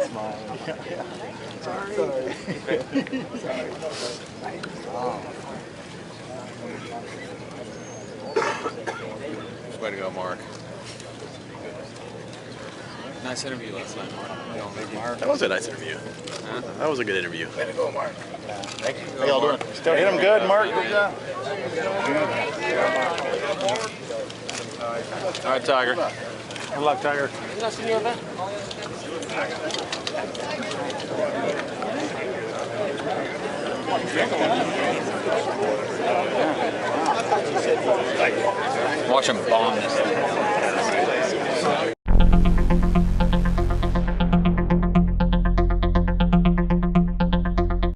smiling. Sorry. Way to go, Mark. Nice interview last night, Mark. That was a nice interview. Huh? That was a good interview. Way to go, Mark. Thank you. How y'all doing? Still hit him good, Mark. Good job. All right, Tiger. Good luck, Tiger. Watch him bomb this thing.